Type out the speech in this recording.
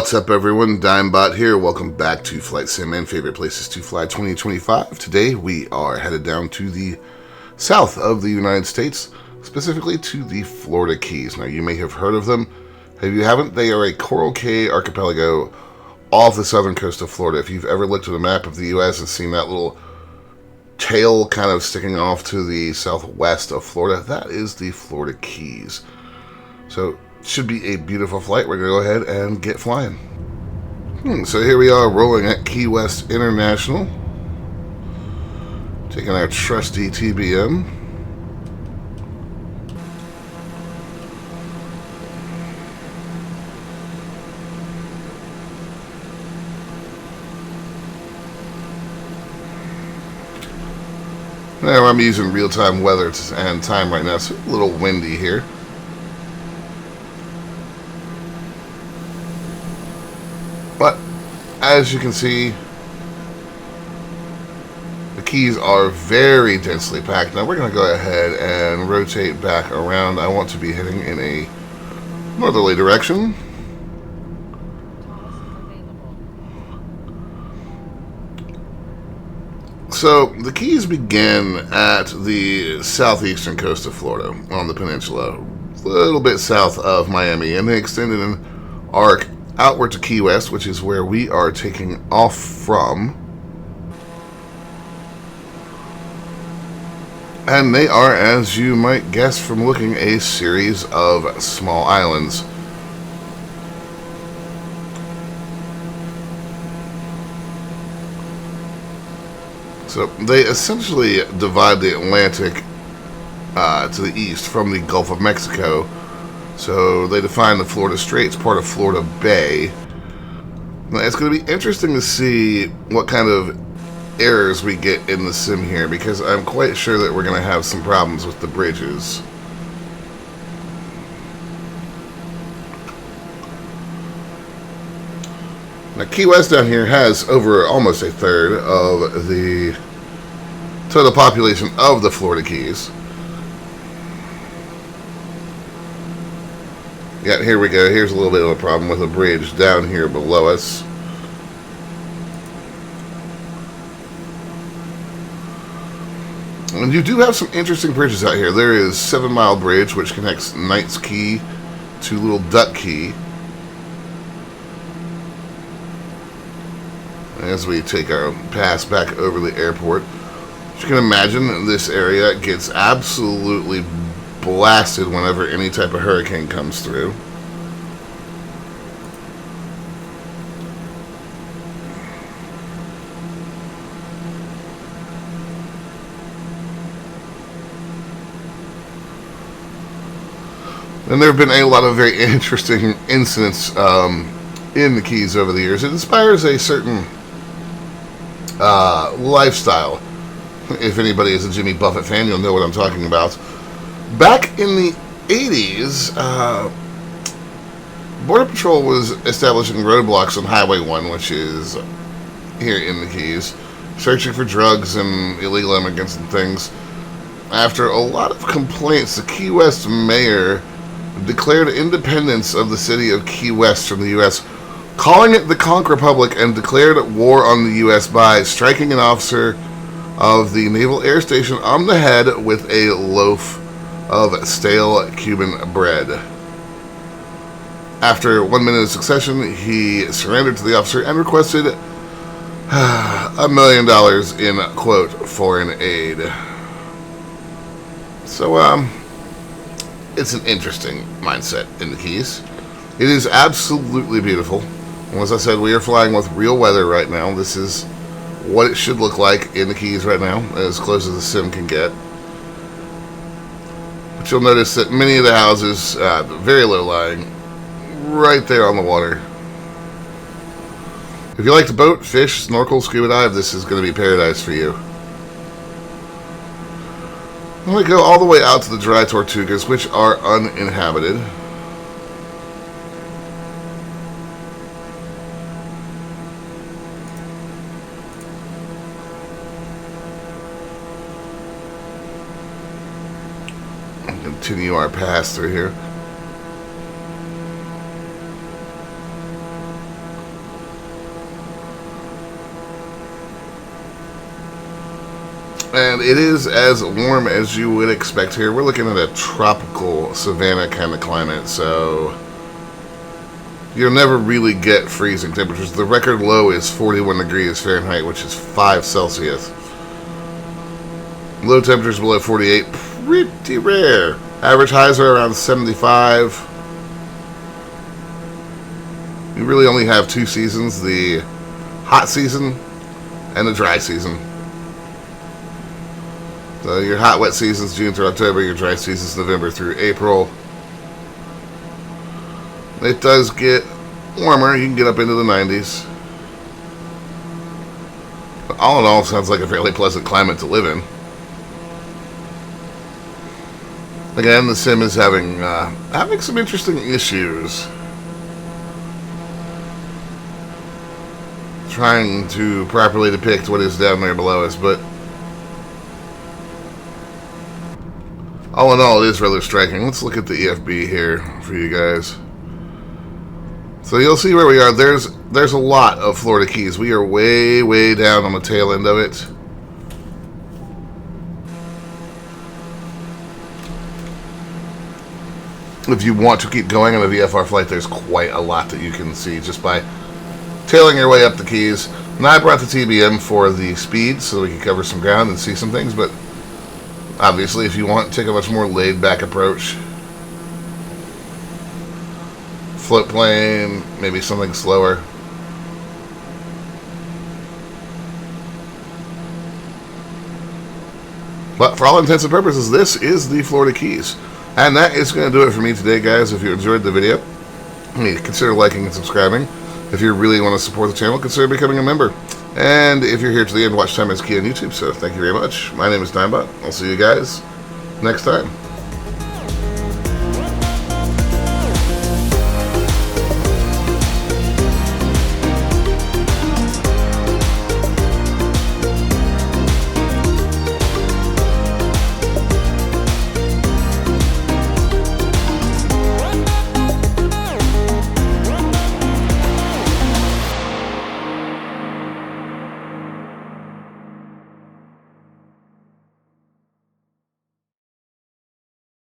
What's up, everyone? Dimebot here. Welcome back to Flight Sim and Favorite Places to Fly 2025. Today we are headed down to the south of the United States, specifically to the Florida Keys. Now, you may have heard of them. If you haven't, they are a Coral Cay archipelago off the southern coast of Florida. If you've ever looked at a map of the U.S. and seen that little tail kind of sticking off to the southwest of Florida, that is the Florida Keys. So, should be a beautiful flight. We're going to go ahead and get flying. So here we are rolling at Key West International. Taking our trusty TBM. Now I'm using real-time weather and time right now. It's a little windy here. But, as you can see, the Keys are very densely packed. Now we're going to go ahead and rotate back around. I want to be heading in a northerly direction. So, the Keys begin at the southeastern coast of Florida, on the peninsula, a little bit south of Miami, and they extend in an arc outward to Key West, which is where we are taking off from. And they are, as you might guess from looking, a series of small islands. So they essentially divide the Atlantic to the east from the Gulf of Mexico. So they define the Florida Straits, part of Florida Bay. Now, it's going to be interesting to see what kind of errors we get in the sim here, because I'm quite sure that we're going to have some problems with the bridges. Now, Key West down here has over almost a third of the total population of the Florida Keys. Yeah, here we go. Here's a little bit of a problem with a bridge down here below us. And you do have some interesting bridges out here. There is 7 Mile Bridge, which connects Knights Key to Little Duck Key. As we take our pass back over the airport, as you can imagine, this area gets absolutely blasted whenever any type of hurricane comes through. And there have been a lot of very interesting incidents in the Keys over the years. It inspires a certain lifestyle. If anybody is a Jimmy Buffett fan, you'll know what I'm talking about. Back in the 80s, Border Patrol was establishing roadblocks on Highway 1, which is here in the Keys, searching for drugs and illegal immigrants and things. After a lot of complaints, the Key West mayor declared independence of the city of Key West from the U.S., calling it the Conch Republic, and declared war on the U.S. by striking an officer of the Naval Air Station on the head with a loaf of stale Cuban bread. After 1 minute of succession, he surrendered to the officer and requested $1 million in, quote, foreign aid. So, it's an interesting mindset in the Keys. It is absolutely beautiful. And as I said, we are flying with real weather right now. This is what it should look like in the Keys right now, as close as the sim can get. But you'll notice that many of the houses, very low lying, right there on the water. If you like to boat, fish, snorkel, scuba dive, this is going to be paradise for you. And we go all the way out to the Dry Tortugas, which are uninhabited. Continue our pass through here. And it is as warm as you would expect here. We're looking at a tropical savanna kind of climate, so you'll never really get freezing temperatures. The record low is 41 degrees Fahrenheit, which is 5 Celsius. Low temperatures below 48, pretty rare. Average highs are around 75. You really only have 2 seasons, the hot season and the dry season. So your hot, wet season's June through October, your dry season's November through April. It does get warmer. You can get up into the 90s. But all in all, sounds like a fairly pleasant climate to live in. Again, the sim is having some interesting issues. Trying to properly depict what is down there below us, but all in all, it is rather striking. Let's look at the EFB here for you guys. So you'll see where we are. There's a lot of Florida Keys. We are way, way down on the tail end of it. If you want to keep going on a VFR flight, there's quite a lot that you can see just by tailing your way up the Keys. And I brought the TBM for the speed so we can cover some ground and see some things, but obviously if you want to take a much more laid-back approach, float plane, maybe something slower. But for all intents and purposes, this is the Florida Keys. And that is going to do it for me today, guys. If you enjoyed the video, consider liking and subscribing. If you really want to support the channel, consider becoming a member. And if you're here to the end, watch time is key on YouTube. So thank you very much. My name is Timebot. I'll see you guys next time.